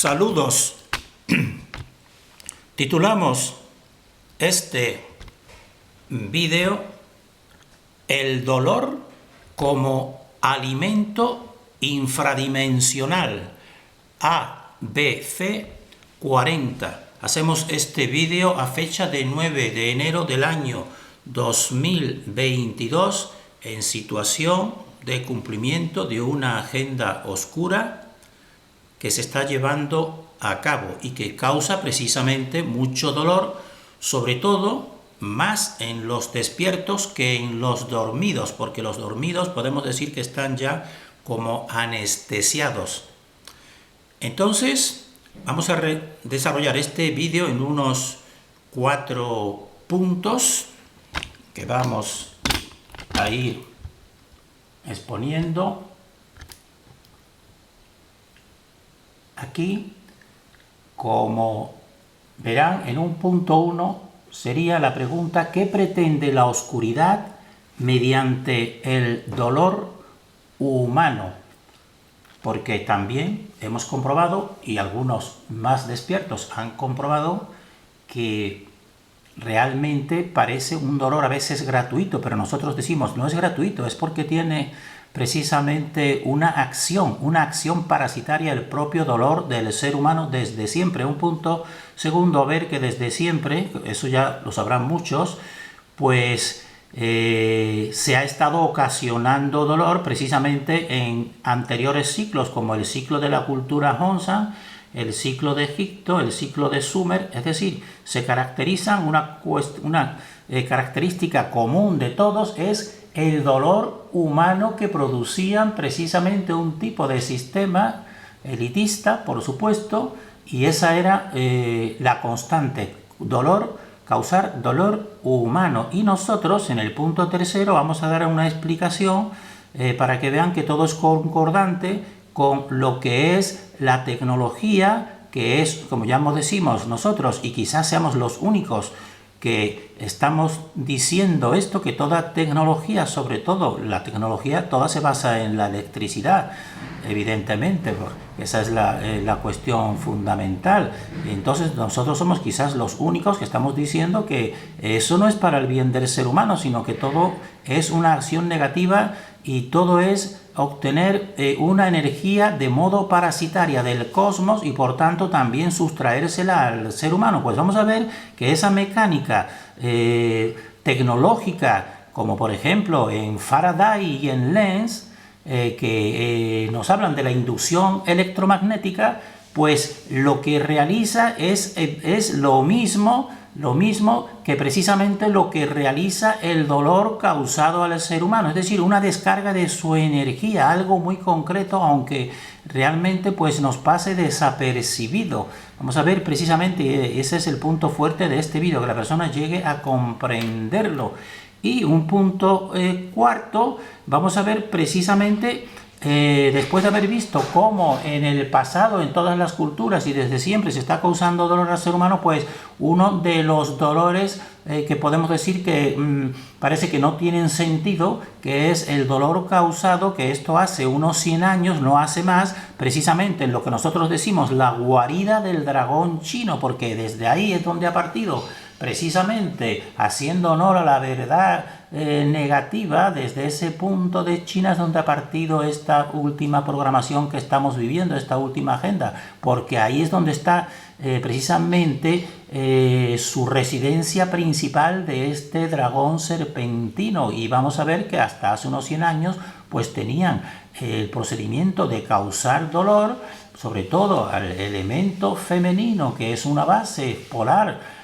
Saludos. Titulamos este vídeo El dolor como alimento infradimensional ABC 40. Hacemos este vídeo a fecha de 9 de enero del año 2022 en situación de cumplimiento de una agenda oscura que se está llevando a cabo y que causa precisamente mucho dolor, sobre todo más en los despiertos que en los dormidos, porque los dormidos podemos decir que están ya como anestesiados. Entonces, vamos a desarrollar este vídeo en unos 4 puntos que vamos a ir exponiendo aquí. Como verán, en un punto 1 sería la pregunta: ¿qué pretende la oscuridad mediante el dolor humano? Porque también hemos comprobado, y algunos más despiertos han comprobado, que realmente parece un dolor a veces gratuito, pero nosotros decimos no es gratuito, es porque tiene precisamente una acción parasitaria, el propio dolor del ser humano desde siempre. Un punto segundo, ver que desde siempre, eso ya lo sabrán muchos, pues se ha estado ocasionando dolor precisamente en anteriores ciclos, como el ciclo de la cultura Joseon, el ciclo de Egipto, el ciclo de Sumer. Es decir, se caracterizan una característica común de todos es el dolor humano que producían precisamente un tipo de sistema elitista, por supuesto, y esa era la constante: causar dolor humano. Y nosotros en el punto tercero vamos a dar una explicación para que vean que todo es concordante con lo que es la tecnología, que es, como ya decimos nosotros, y quizás seamos los únicos que estamos diciendo esto, que toda tecnología, sobre todo la tecnología, toda se basa en la electricidad, evidentemente, esa es la cuestión fundamental. Entonces nosotros somos quizás los únicos que estamos diciendo que eso no es para el bien del ser humano, sino que todo es una acción negativa y todo es obtener una energía de modo parasitaria del cosmos y por tanto también sustraérsela al ser humano. Pues vamos a ver que esa mecánica tecnológica, como por ejemplo en Faraday y en Lenz, que nos hablan de la inducción electromagnética, pues lo que realiza es lo mismo que precisamente lo que realiza el dolor causado al ser humano, es decir, una descarga de su energía, algo muy concreto, aunque realmente pues nos pase desapercibido. Vamos a ver precisamente, ese es el punto fuerte de este vídeo, que la persona llegue a comprenderlo. Y un punto cuarto, vamos a ver precisamente, después de haber visto cómo en el pasado, en todas las culturas y desde siempre se está causando dolor al ser humano, pues uno de los dolores que podemos decir que parece que no tienen sentido, que es el dolor causado, que esto hace unos 100 años, no hace más, precisamente en lo que nosotros decimos la guarida del dragón chino, porque desde ahí es donde ha partido, precisamente haciendo honor a la verdad negativa. Desde ese punto de China es donde ha partido esta última programación que estamos viviendo, esta última agenda, porque ahí es donde está precisamente su residencia principal de este dragón serpentino. Y vamos a ver que hasta hace unos 100 años pues tenían el procedimiento de causar dolor, sobre todo al elemento femenino, que es una base polar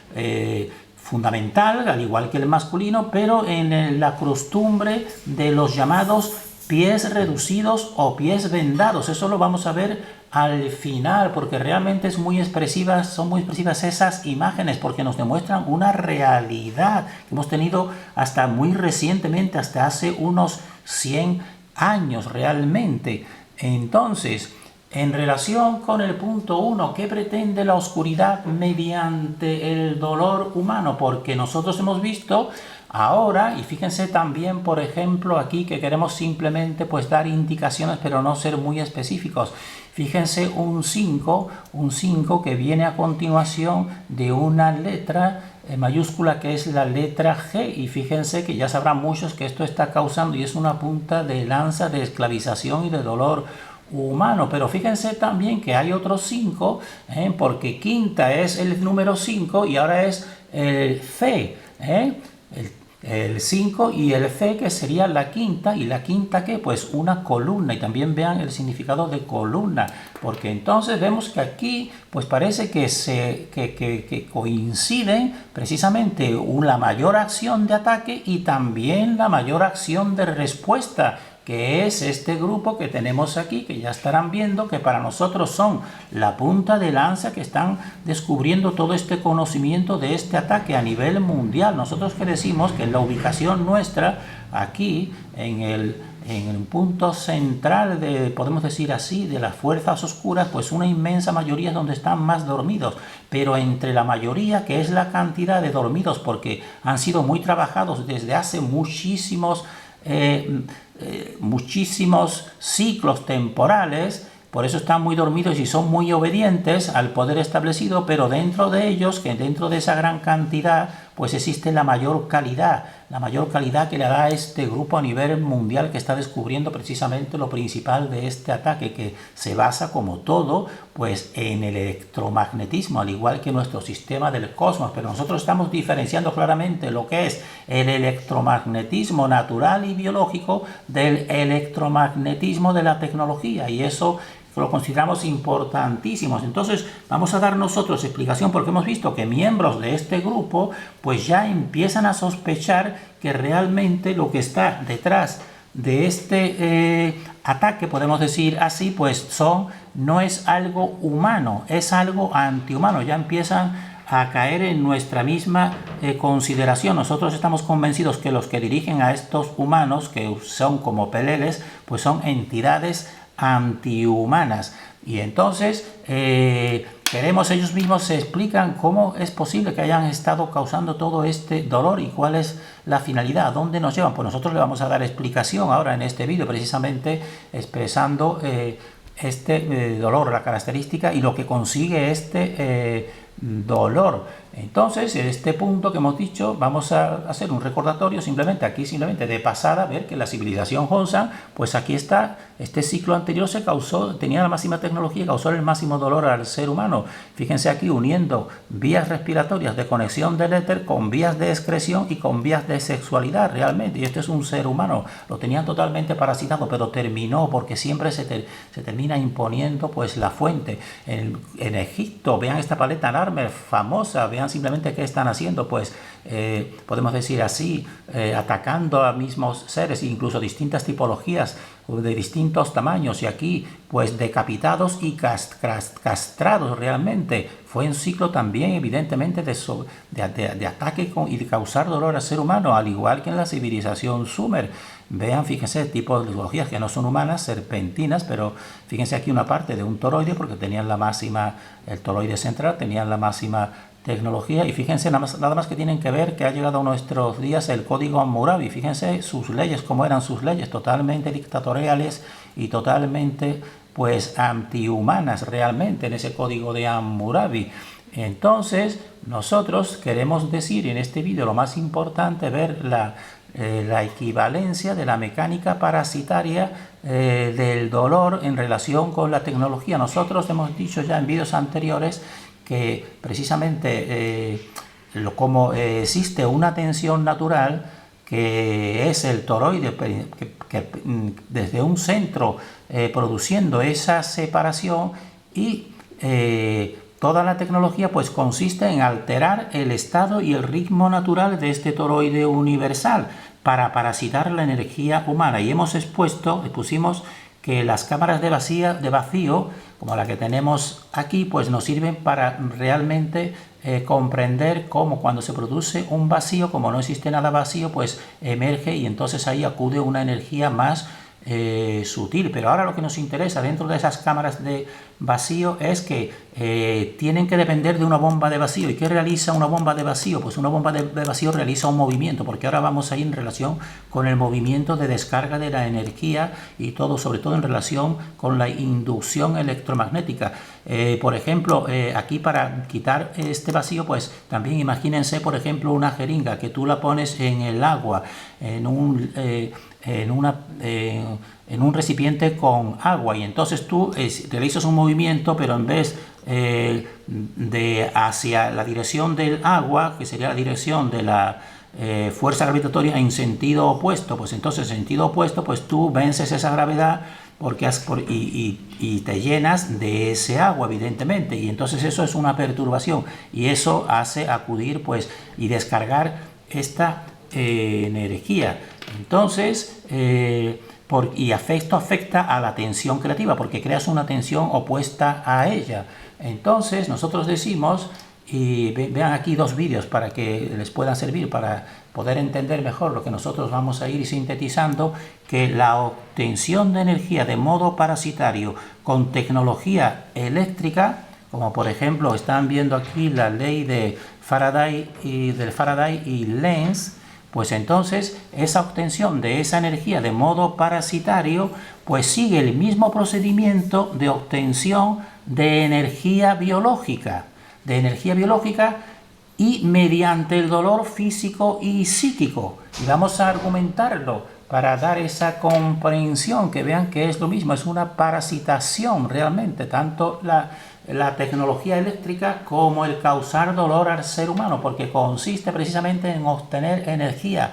fundamental, al igual que el masculino, pero en la costumbre de los llamados pies reducidos o pies vendados. Eso lo vamos a ver al final, porque realmente son muy expresivas esas imágenes, porque nos demuestran una realidad que hemos tenido hasta muy recientemente, hasta hace unos 100 años realmente. Entonces, en relación con el punto 1, ¿qué pretende la oscuridad mediante el dolor humano? Porque nosotros hemos visto Ahora, y fíjense también, por ejemplo, aquí que queremos simplemente pues dar indicaciones, pero no ser muy específicos. Fíjense un 5 que viene a continuación de una letra mayúscula que es la letra G, y fíjense que ya sabrán muchos que esto está causando y es una punta de lanza de esclavización y de dolor humano. Pero fíjense también que hay otros 5, porque quinta es el número 5 y ahora es el C, el 5 y el C, que sería la quinta. ¿Y la quinta qué? Pues una columna. Y también vean el significado de columna, porque entonces vemos que aquí pues parece que coinciden precisamente la mayor acción de ataque y también la mayor acción de respuesta, que es este grupo que tenemos aquí, que ya estarán viendo que para nosotros son la punta de lanza, que están descubriendo todo este conocimiento de este ataque a nivel mundial. Nosotros que decimos que en la ubicación nuestra, aquí en el punto central de, podemos decir así, de las fuerzas oscuras, pues una inmensa mayoría es donde están más dormidos, pero entre la mayoría, que es la cantidad de dormidos, porque han sido muy trabajados desde hace muchísimos ciclos temporales, por eso están muy dormidos y son muy obedientes al poder establecido, pero dentro de ellos, que dentro de esa gran cantidad, pues existe la mayor calidad que le da este grupo a nivel mundial, que está descubriendo precisamente lo principal de este ataque, que se basa como todo pues en el electromagnetismo, al igual que nuestro sistema del cosmos. Pero nosotros estamos diferenciando claramente lo que es el electromagnetismo natural y biológico del electromagnetismo de la tecnología, y eso lo consideramos importantísimos. Entonces vamos a dar nosotros explicación, porque hemos visto que miembros de este grupo pues ya empiezan a sospechar que realmente lo que está detrás de este ataque, podemos decir así, pues no es algo humano, es algo antihumano. Ya empiezan a caer en nuestra misma consideración. Nosotros estamos convencidos que los que dirigen a estos humanos, que son como peleles, pues son entidades antihumanas. Y entonces ellos mismos se explican cómo es posible que hayan estado causando todo este dolor y cuál es la finalidad, a dónde nos llevan. Pues nosotros le vamos a dar explicación ahora en este vídeo, precisamente expresando este dolor, la característica y lo que consigue este dolor. Entonces, en este punto que hemos dicho, vamos a hacer un recordatorio simplemente de pasada, ver que la civilización Joseon, pues aquí está, este ciclo anterior tenía la máxima tecnología, causó el máximo dolor al ser humano. Fíjense aquí, uniendo vías respiratorias de conexión del éter con vías de excreción y con vías de sexualidad realmente. Y este es un ser humano, lo tenían totalmente parasitado, pero terminó, porque siempre se termina imponiendo pues la fuente. En Egipto, vean esta paleta Narmer famosa, vean simplemente qué están haciendo, pues podemos decir así, atacando a mismos seres, incluso distintas tipologías de distintos tamaños, y aquí pues decapitados y castrados realmente. Fue un ciclo también evidentemente de ataque y de causar dolor al ser humano, al igual que en la civilización Sumer. Vean, fíjense, tipos de tipologías que no son humanas, serpentinas, pero fíjense aquí una parte de un toroide, porque tenían el toroide central, tenían la máxima tecnología. Y fíjense nada más que tienen que ver que ha llegado a nuestros días el código Hammurabi. Fíjense sus leyes, cómo eran sus leyes, totalmente dictatoriales y totalmente pues antihumanas realmente en ese código de Hammurabi. Entonces nosotros queremos decir en este vídeo lo más importante, ver la equivalencia de la mecánica parasitaria del dolor en relación con la tecnología. Nosotros hemos dicho ya en vídeos anteriores que precisamente como existe una tensión natural, que es el toroide, que desde un centro produciendo esa separación, y toda la tecnología pues consiste en alterar el estado y el ritmo natural de este toroide universal para parasitar la energía humana. Y pusimos que las cámaras de vacío, como la que tenemos aquí, pues nos sirven para realmente comprender cómo cuando se produce un vacío, como no existe nada vacío, pues emerge, y entonces ahí acude una energía más sutil. Pero ahora lo que nos interesa dentro de esas cámaras de vacío es que tienen que depender de una bomba de vacío. ¿Y qué realiza una bomba de vacío? Pues una bomba de vacío realiza un movimiento, porque ahora vamos a ir en relación con el movimiento de descarga de la energía y todo, sobre todo en relación con la inducción electromagnética. Por ejemplo, aquí para quitar este vacío, pues también imagínense, por ejemplo, una jeringa que tú la pones en el agua, en un recipiente con agua, y entonces tú realizas un movimiento, pero en vez de hacia la dirección del agua, que sería la dirección de la fuerza gravitatoria, en sentido opuesto, pues entonces en sentido opuesto, pues tú vences esa gravedad y te llenas de ese agua, evidentemente, y entonces eso es una perturbación, y eso hace acudir pues y descargar esta energía. Entonces y esto afecta a la tensión creativa, porque creas una tensión opuesta a ella. Entonces nosotros decimos, y vean aquí dos vídeos para que les puedan servir para poder entender mejor lo que nosotros vamos a ir sintetizando, que la obtención de energía de modo parasitario con tecnología eléctrica, como por ejemplo están viendo aquí la ley de Faraday y Lenz, pues entonces esa obtención de esa energía de modo parasitario pues sigue el mismo procedimiento de obtención de energía biológica, y mediante el dolor físico y psíquico. Y vamos a argumentarlo para dar esa comprensión, que vean que es lo mismo, es una parasitación realmente, tanto la tecnología eléctrica como el causar dolor al ser humano, porque consiste precisamente en obtener energía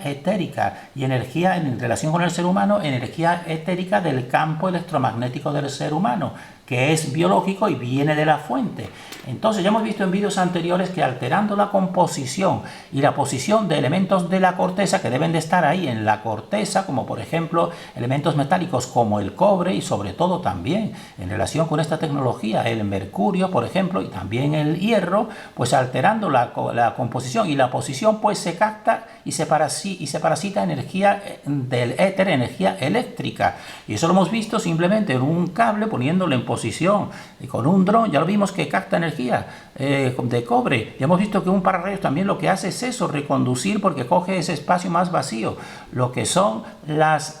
etérica, y energía en relación con el ser humano, energía etérica del campo electromagnético del ser humano, que es biológico y viene de la fuente. Entonces ya hemos visto en vídeos anteriores que alterando la composición y la posición de elementos de la corteza que deben de estar ahí en la corteza, como por ejemplo elementos metálicos como el cobre, y sobre todo también en relación con esta tecnología el mercurio, por ejemplo, y también el hierro, pues alterando la composición y la posición, pues se capta y se parasita energía del éter, energía eléctrica. Y eso lo hemos visto simplemente en un cable, poniéndolo en posición, y con un dron ya lo vimos que capta energía de cobre. Ya hemos visto que un pararrayos también lo que hace es eso, reconducir, porque coge ese espacio más vacío. Lo que son las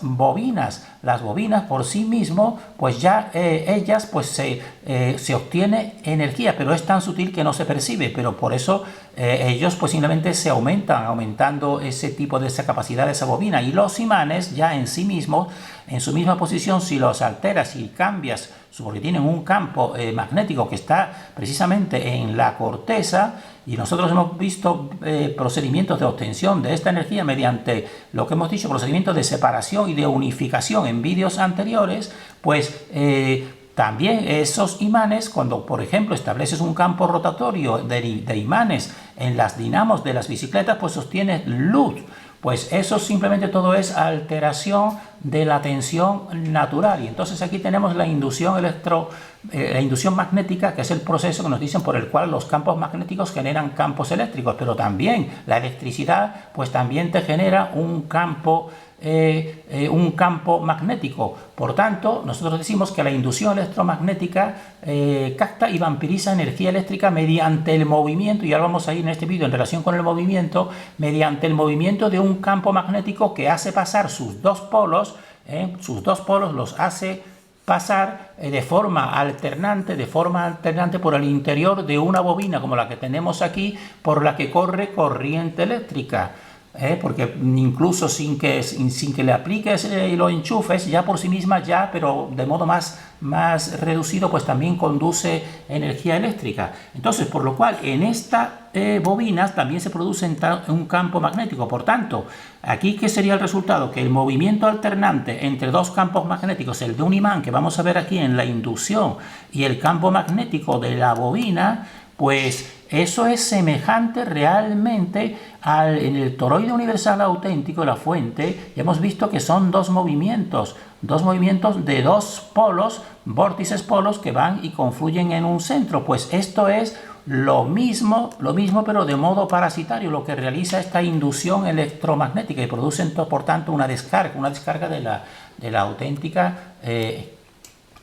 bobinas. Las bobinas por sí mismo, pues ya ellas pues se obtiene energía, pero es tan sutil que no se percibe, pero por eso ellos pues simplemente se aumentando ese tipo de esa capacidad de esa bobina. Y los imanes ya en sí mismos, en su misma posición, si los alteras y cambias, porque tienen un campo magnético que está precisamente en la corteza, y nosotros hemos visto procedimientos de obtención de esta energía mediante lo que hemos dicho, procedimientos de separación y de unificación en vídeos anteriores, pues también esos imanes, cuando por ejemplo estableces un campo rotatorio de imanes en las dinamos de las bicicletas, pues obtienes luz. Pues eso simplemente todo es alteración de la tensión natural. Y entonces aquí tenemos la inducción magnética, que es el proceso que nos dicen por el cual los campos magnéticos generan campos eléctricos. Pero también la electricidad, pues también te genera un campo magnético. Por tanto, nosotros decimos que la inducción electromagnética capta y vampiriza energía eléctrica mediante el movimiento, y ahora vamos a ir en este vídeo en relación con el movimiento, mediante el movimiento de un campo magnético que hace pasar sus dos polos los hace pasar de forma alternante por el interior de una bobina como la que tenemos aquí, por la que corre corriente eléctrica. Porque incluso sin que le apliques y lo enchufes, ya por sí misma, pero de modo más reducido, pues también conduce energía eléctrica. Entonces, por lo cual en estas bobinas también se produce un campo magnético. Por tanto, aquí ¿qué sería el resultado? Que el movimiento alternante entre dos campos magnéticos, el de un imán que vamos a ver aquí en la inducción, y el campo magnético de la bobina, pues eso es semejante realmente en el toroide universal auténtico, la fuente. Ya hemos visto que son dos movimientos de dos polos, vórtices polos, que van y confluyen en un centro. Pues esto es lo mismo pero de modo parasitario, lo que realiza esta inducción electromagnética y produce por tanto una descarga de la auténtica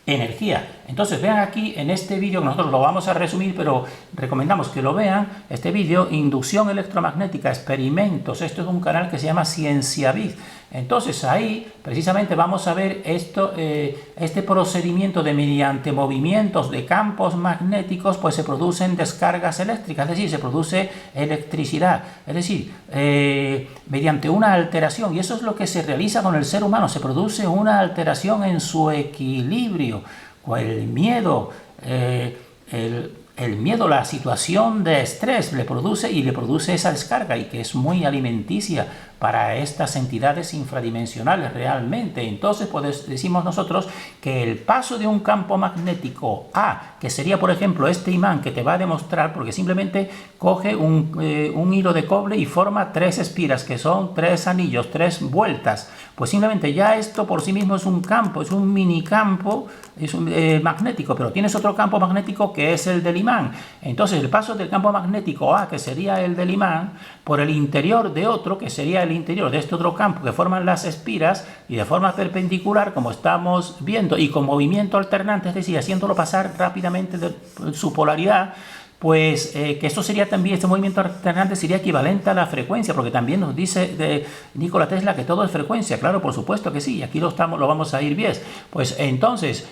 energía. Entonces vean aquí en este vídeo, que nosotros lo vamos a resumir, pero recomendamos que lo vean, este vídeo, inducción electromagnética, experimentos. Esto es un canal que se llama CienciaVid. Entonces ahí precisamente vamos a ver esto, este procedimiento de mediante movimientos de campos magnéticos, pues se producen descargas eléctricas, es decir, se produce electricidad, es decir, mediante una alteración, y eso es lo que se realiza con el ser humano, se produce una alteración en su equilibrio. El miedo, el miedo, la situación de estrés le produce esa descarga, y que es muy alimenticia para estas entidades infradimensionales realmente. Entonces pues decimos nosotros que el paso de un campo magnético A, que sería por ejemplo este imán que te va a demostrar, porque simplemente coge un hilo de cobre y forma 3 espiras, que son 3 anillos, 3 vueltas, pues simplemente ya esto por sí mismo es un campo, es un minicampo, es magnético, pero tienes otro campo magnético que es el del imán. Entonces el paso del campo magnético A, que sería el del imán, por el interior de otro, que sería el interior de este otro campo que forman las espiras, y de forma perpendicular, como estamos viendo, y con movimiento alternante, es decir, haciéndolo pasar rápidamente de su polaridad, pues que esto sería también, este movimiento alternante sería equivalente a la frecuencia, porque también nos dice Nikola Tesla que todo es frecuencia. Claro, por supuesto que sí, y aquí lo vamos a ir bien. Pues entonces,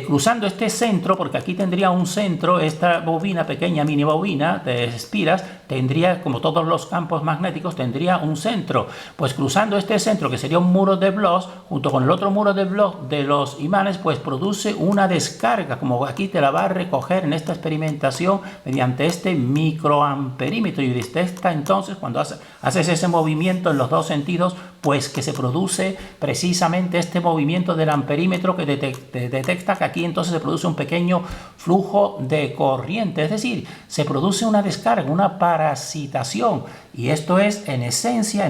cruzando este centro, porque aquí tendría un centro, esta bobina pequeña, mini bobina de espiras, tendría, como todos los campos magnéticos, tendría un centro. Pues cruzando este centro, que sería un muro de Bloch, junto con el otro muro de Bloch de los imanes, pues produce una descarga, como aquí te la va a recoger en esta experimentación, mediante este microamperímetro, y detecta entonces, cuando haces ese movimiento en los dos sentidos, pues que se produce precisamente este movimiento del amperímetro, que detecta que aquí entonces se produce un pequeño flujo de corriente, es decir, se produce una descarga, una parasitación, y esto es en esencia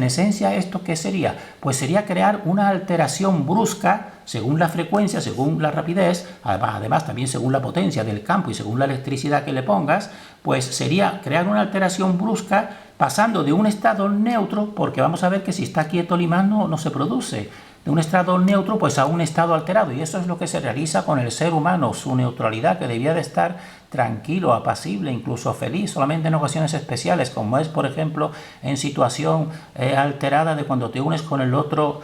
¿esto qué sería? Pues sería crear una alteración brusca según la frecuencia, según la rapidez, además también según la potencia del campo y según la electricidad que le pongas, pues sería crear una alteración brusca pasando de un estado neutro, porque vamos a ver que si está quieto el imán no se produce, de un estado neutro pues a un estado alterado, y eso es lo que se realiza con el ser humano, su neutralidad, que debía de estar tranquilo, apacible, incluso feliz, solamente en ocasiones especiales, como es por ejemplo en situación alterada de cuando te unes con el otro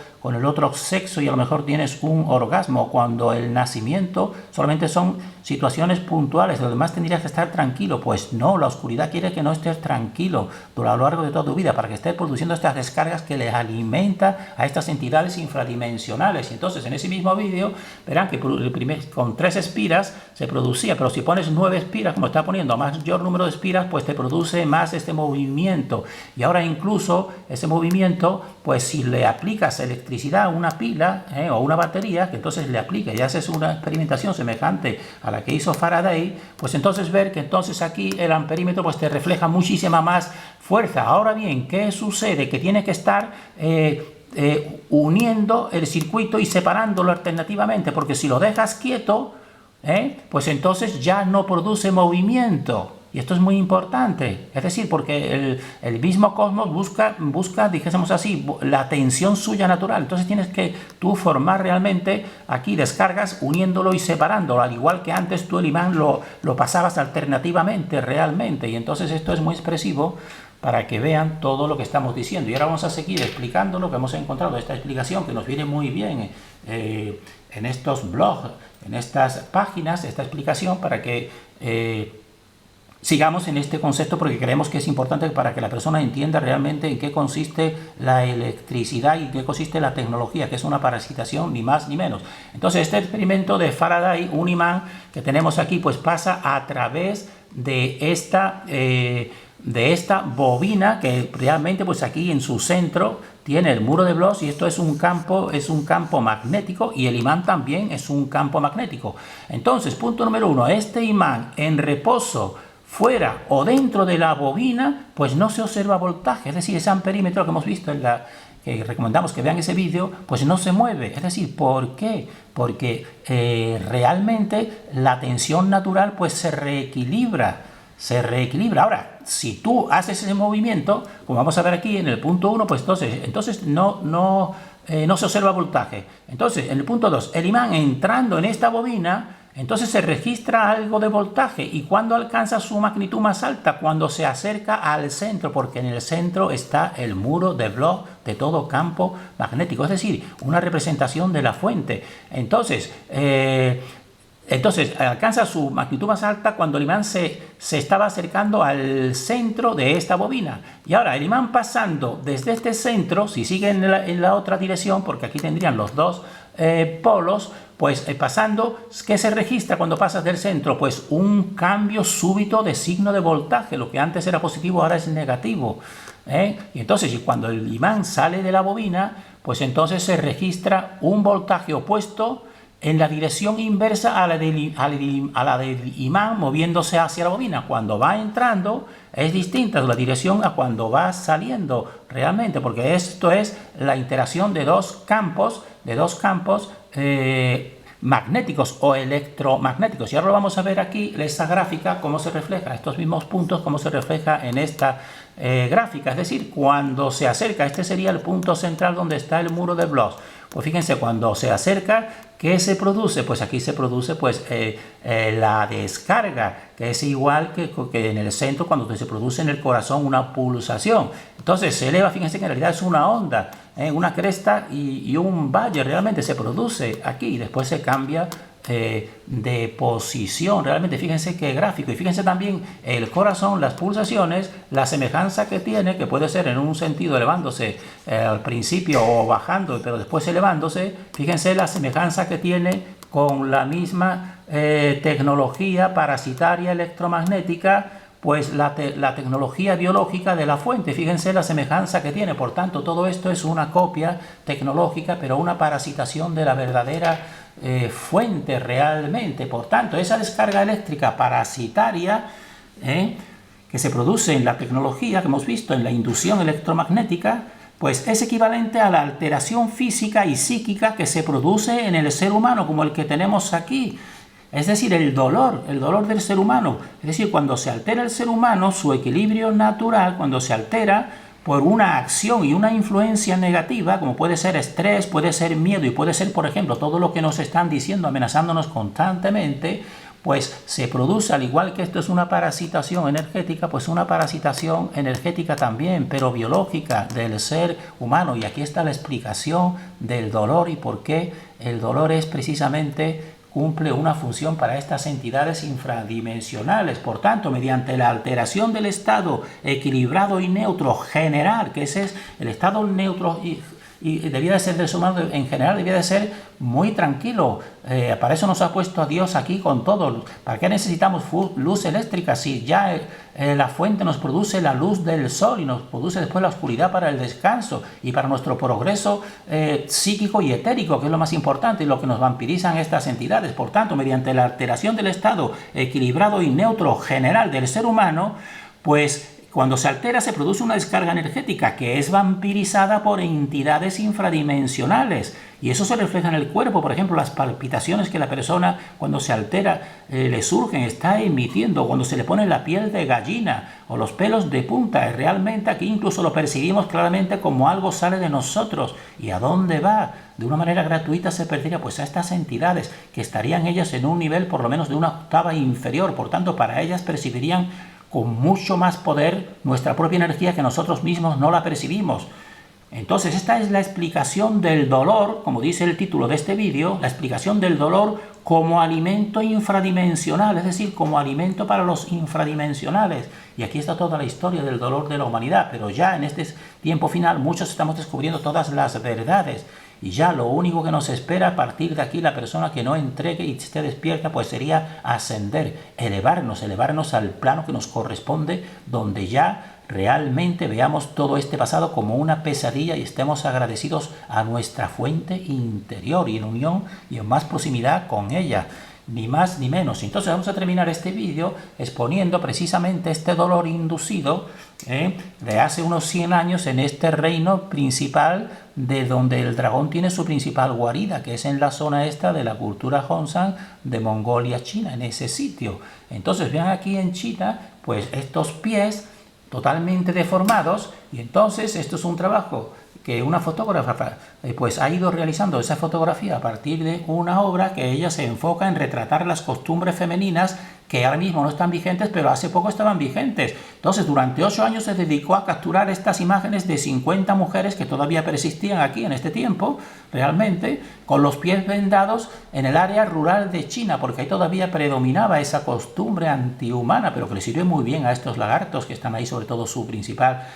sexo y a lo mejor tienes un orgasmo, cuando el nacimiento solamente son situaciones puntuales, lo demás tendrías que estar tranquilo. Pues no, la oscuridad quiere que no estés tranquilo a lo largo de toda tu vida, para que estés produciendo estas descargas que les alimenta a estas entidades infradimensionales. Y entonces en ese mismo vídeo verán que con 3 espiras se producía, pero si pones 9 espiras, como está poniendo, a mayor número de espiras, pues te produce más este movimiento. Y ahora incluso ese movimiento, pues si le aplicas electricidad a una pila o una batería, que entonces le aplica y haces una experimentación semejante a la que hizo Faraday, pues entonces ver que entonces aquí el amperímetro pues te refleja muchísima más fuerza. Ahora bien, ¿qué sucede? Que tiene que estar uniendo el circuito y separándolo alternativamente, porque si lo dejas quieto, pues entonces ya no produce movimiento. Y esto es muy importante, es decir, porque el mismo cosmos busca, dijésemos así, la tensión suya natural. Entonces tienes que tú formar realmente aquí descargas uniéndolo y separándolo, al igual que antes tú el imán lo pasabas alternativamente realmente. Y entonces esto es muy expresivo para que vean todo lo que estamos diciendo. Y ahora vamos a seguir explicando lo que hemos encontrado, esta explicación que nos viene muy bien en estos blogs, en estas páginas, esta explicación, para que sigamos en este concepto, porque creemos que es importante para que la persona entienda realmente en qué consiste la electricidad y en qué consiste la tecnología, que es una parasitación ni más ni menos. Entonces este experimento de Faraday, un imán que tenemos aquí, pues pasa a través de esta bobina, que realmente pues aquí en su centro tiene el muro de Bloch, y esto es un campo magnético, y el imán también es un campo magnético. Entonces, punto número 1, este imán en reposo fuera o dentro de la bobina, pues no se observa voltaje, es decir, ese amperímetro que hemos visto que recomendamos que vean ese vídeo, pues no se mueve. Es decir, ¿por qué? Porque realmente la tensión natural pues se reequilibra, se reequilibra. Ahora, si tú haces ese movimiento, como vamos a ver aquí en el punto 1, pues entonces no se observa voltaje. Entonces, en el punto 2, el imán entrando en esta bobina, entonces se registra algo de voltaje. ¿Y cuando alcanza su magnitud más alta? Cuando se acerca al centro, porque en el centro está el muro de Bloch de todo campo magnético, es decir, una representación de la fuente. Entonces alcanza su magnitud más alta cuando el imán se estaba acercando al centro de esta bobina. Y ahora el imán pasando desde este centro, si sigue en la otra dirección, porque aquí tendrían los dos polos, pues pasando, ¿qué se registra cuando pasas del centro? Pues un cambio súbito de signo de voltaje. Lo que antes era positivo ahora es negativo. Y entonces, cuando el imán sale de la bobina, pues entonces se registra un voltaje opuesto en la dirección inversa a la del imán moviéndose hacia la bobina. Cuando va entrando es distinta la dirección a cuando va saliendo realmente, porque esto es la interacción de dos campos magnéticos o electromagnéticos. Y ahora lo vamos a ver aquí, esta gráfica, cómo se refleja, estos mismos puntos, cómo se refleja en esta gráfica. Es decir, cuando se acerca, este sería el punto central donde está el muro de Bloch. Pues fíjense, cuando se acerca, ¿qué se produce? Pues aquí se produce la descarga, que es igual que en el centro cuando se produce en el corazón una pulsación. Entonces se eleva, fíjense que en realidad es una onda, una cresta y un valle realmente se produce aquí y después se cambia de posición. Realmente fíjense qué gráfico. Y fíjense también el corazón, las pulsaciones, la semejanza que tiene, que puede ser en un sentido elevándose al principio o bajando, pero después elevándose. Fíjense la semejanza que tiene con la misma tecnología parasitaria electromagnética, pues la tecnología biológica de la fuente. Fíjense la semejanza que tiene. Por tanto, todo esto es una copia tecnológica, pero una parasitación de la verdadera fuente realmente. Por tanto, esa descarga eléctrica parasitaria que se produce en la tecnología que hemos visto en la inducción electromagnética, pues es equivalente a la alteración física y psíquica que se produce en el ser humano, como el que tenemos aquí. Es decir, el dolor del ser humano. Es decir, cuando se altera el ser humano, su equilibrio natural, cuando se altera por una acción y una influencia negativa, como puede ser estrés, puede ser miedo y puede ser, por ejemplo, todo lo que nos están diciendo, amenazándonos constantemente, pues se produce, al igual que esto es una parasitación energética, pues una parasitación energética también, pero biológica del ser humano. Y aquí está la explicación del dolor y por qué el dolor es precisamente cumple una función para estas entidades infradimensionales. Por tanto, mediante la alteración del estado equilibrado y neutro general, que ese es el estado neutro y debía de ser del ser humano en general, debía de ser muy tranquilo. Para eso nos ha puesto a Dios aquí con todo. ¿Para qué necesitamos luz eléctrica si ya la fuente nos produce la luz del sol y nos produce después la oscuridad para el descanso y para nuestro progreso psíquico y etérico, que es lo más importante y lo que nos vampirizan estas entidades? Por tanto, mediante la alteración del estado equilibrado y neutro general del ser humano, pues cuando se altera se produce una descarga energética que es vampirizada por entidades infradimensionales y eso se refleja en el cuerpo. Por ejemplo, las palpitaciones que la persona cuando se altera le surgen, está emitiendo, cuando se le pone la piel de gallina o los pelos de punta. Realmente aquí incluso lo percibimos claramente como algo sale de nosotros. ¿Y a dónde va? De una manera gratuita se perdería pues a estas entidades que estarían ellas en un nivel por lo menos de una octava inferior. Por tanto, para ellas percibirían con mucho más poder nuestra propia energía que nosotros mismos no la percibimos. Entonces, esta es la explicación del dolor, como dice el título de este vídeo, la explicación del dolor como alimento infradimensional, es decir, como alimento para los infradimensionales. Y aquí está toda la historia del dolor de la humanidad, pero ya en este tiempo final muchos estamos descubriendo todas las verdades. Y ya lo único que nos espera a partir de aquí, la persona que no entregue y esté despierta, pues sería ascender, elevarnos al plano que nos corresponde, donde ya realmente veamos todo este pasado como una pesadilla y estemos agradecidos a nuestra fuente interior y en unión y en más proximidad con ella. Ni más ni menos. Entonces vamos a terminar este vídeo exponiendo precisamente este dolor inducido de hace unos 100 años en este reino principal de donde el dragón tiene su principal guarida, que es en la zona esta de la cultura Hongshan de Mongolia, China, en ese sitio. Entonces vean aquí en China pues estos pies totalmente deformados, y entonces esto es un trabajo que una fotógrafa pues ha ido realizando esa fotografía a partir de una obra que ella se enfoca en retratar las costumbres femeninas que ahora mismo no están vigentes, pero hace poco estaban vigentes. Entonces, durante 8 años se dedicó a capturar estas imágenes de 50 mujeres que todavía persistían aquí en este tiempo, realmente, con los pies vendados en el área rural de China, porque ahí todavía predominaba esa costumbre antihumana, pero que le sirve muy bien a estos lagartos que están ahí, sobre todo su principal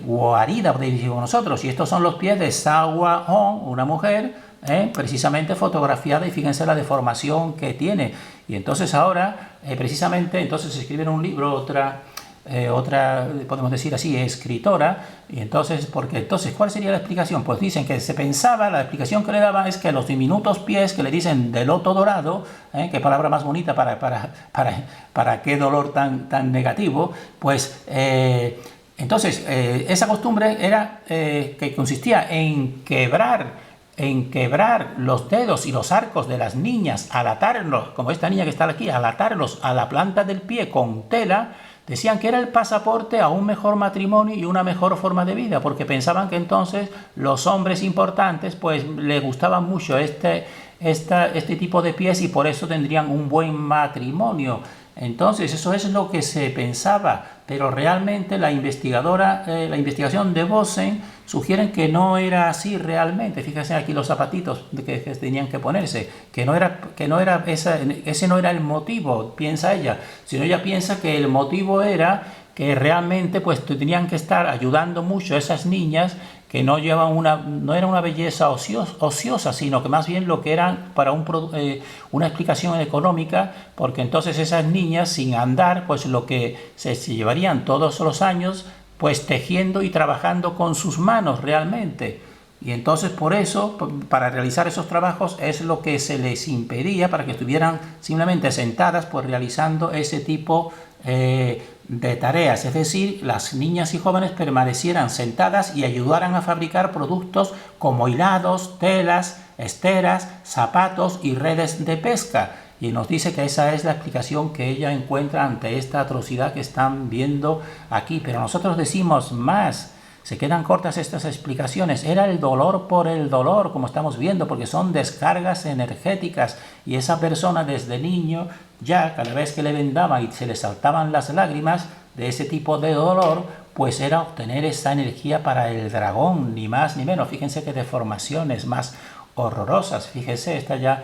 guarida, decimos nosotros. Y estos son los pies de Sawa Hong, una mujer precisamente fotografiada, y fíjense la deformación que tiene. Y entonces ahora, precisamente, entonces se escribe en un libro otra, podemos decir así, escritora. Y entonces, ¿cuál sería la explicación? Pues dicen que se pensaba, la explicación que le daban es que los diminutos pies que le dicen de loto dorado, qué palabra más bonita para qué dolor tan negativo, pues entonces esa costumbre era que consistía en quebrar los dedos y los arcos de las niñas, al atarlos, como esta niña que está aquí, al atarlos a la planta del pie con tela. Decían que era el pasaporte a un mejor matrimonio y una mejor forma de vida, porque pensaban que entonces los hombres importantes pues les gustaba mucho este tipo de pies, y por eso tendrían un buen matrimonio. Entonces eso es lo que se pensaba, pero realmente la investigación de Bosen sugieren que no era así realmente. Fíjense aquí los zapatitos que tenían que ponerse, ese no era el motivo, piensa ella, sino ella piensa que el motivo era que realmente pues tenían que estar ayudando mucho a esas niñas que no era una belleza ociosa, sino que más bien lo que eran para una explicación económica, porque entonces esas niñas sin andar, pues lo que se llevarían todos los años, pues tejiendo y trabajando con sus manos realmente. Y entonces por eso, para realizar esos trabajos, es lo que se les impedía, para que estuvieran simplemente sentadas, pues realizando ese tipo de tareas. Es decir, las niñas y jóvenes permanecieran sentadas y ayudaran a fabricar productos como hilados, telas, esteras, zapatos y redes de pesca. Y nos dice que esa es la explicación que ella encuentra ante esta atrocidad que están viendo aquí. Pero nosotros decimos más. Se quedan cortas estas explicaciones. Era el dolor por el dolor, como estamos viendo, porque son descargas energéticas. Y esa persona desde niño, ya cada vez que le vendaban y se le saltaban las lágrimas de ese tipo de dolor, pues era obtener esa energía para el dragón, ni más ni menos. Fíjense qué deformaciones más horrorosas. Fíjense esta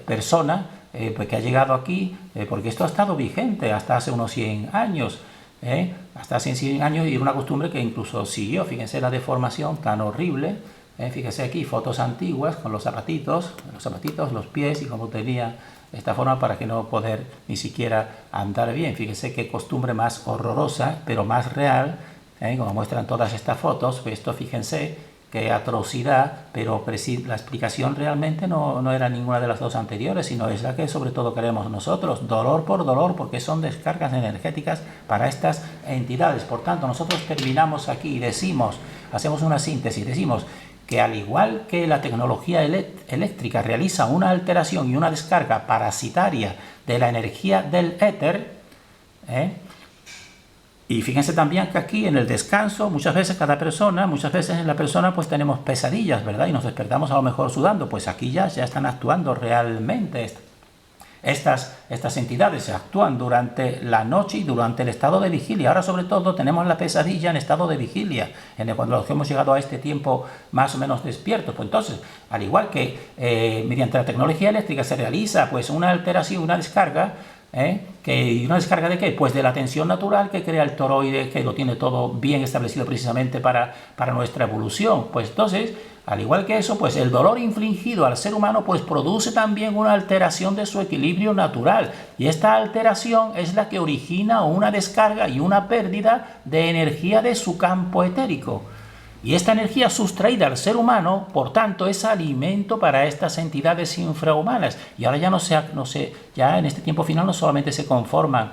persona pues que ha llegado aquí, porque esto ha estado vigente hasta hace unos 100 años. Hasta hace 100 años, y una costumbre que incluso siguió. Fíjense la deformación tan horrible. Fíjense aquí fotos antiguas con los zapatitos, los pies, y cómo tenía esta forma para que no poder ni siquiera andar bien. Fíjense qué costumbre más horrorosa, pero más real, como muestran todas estas fotos. Pues esto, fíjense qué atrocidad, pero la explicación realmente no era ninguna de las dos anteriores, sino es la que sobre todo queremos nosotros, dolor por dolor, porque son descargas energéticas para estas entidades. Por tanto, nosotros terminamos aquí y hacemos una síntesis, decimos que al igual que la tecnología eléctrica realiza una alteración y una descarga parasitaria de la energía del éter, y fíjense también que aquí en el descanso, muchas veces en la persona pues tenemos pesadillas, ¿verdad? Y nos despertamos a lo mejor sudando. Pues aquí ya están actuando realmente estas entidades, se actúan durante la noche y durante el estado de vigilia. Ahora sobre todo tenemos la pesadilla en estado de vigilia, cuando los que hemos llegado a este tiempo más o menos despiertos. Pues entonces, al igual que mediante la tecnología eléctrica se realiza pues una alteración, una descarga, ¿y una descarga de qué? Pues de la tensión natural que crea el toroide, que lo tiene todo bien establecido precisamente para nuestra evolución. Pues entonces, al igual que eso, pues el dolor infligido al ser humano pues produce también una alteración de su equilibrio natural, y esta alteración es la que origina una descarga y una pérdida de energía de su campo etérico. Y esta energía sustraída al ser humano, por tanto, es alimento para estas entidades infrahumanas. Y ahora ya ya en este tiempo final no solamente se conforman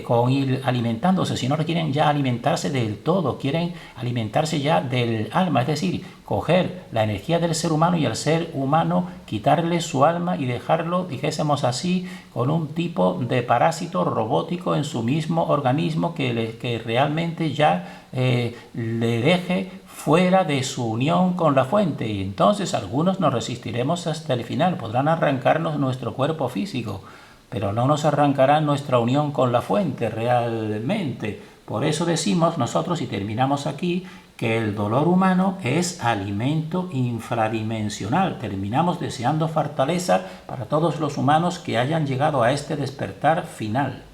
con ir alimentándose, sino que quieren ya alimentarse del todo, quieren alimentarse ya del alma, es decir, coger la energía del ser humano y al ser humano quitarle su alma y dejarlo, dijésemos así, con un tipo de parásito robótico en su mismo organismo que realmente ya le deje fuera de su unión con la fuente. Y entonces algunos nos resistiremos hasta el final, podrán arrancarnos nuestro cuerpo físico, pero no nos arrancarán nuestra unión con la fuente realmente. Por eso decimos nosotros, y terminamos aquí, que el dolor humano es alimento infradimensional. Terminamos deseando fortaleza para todos los humanos que hayan llegado a este despertar final.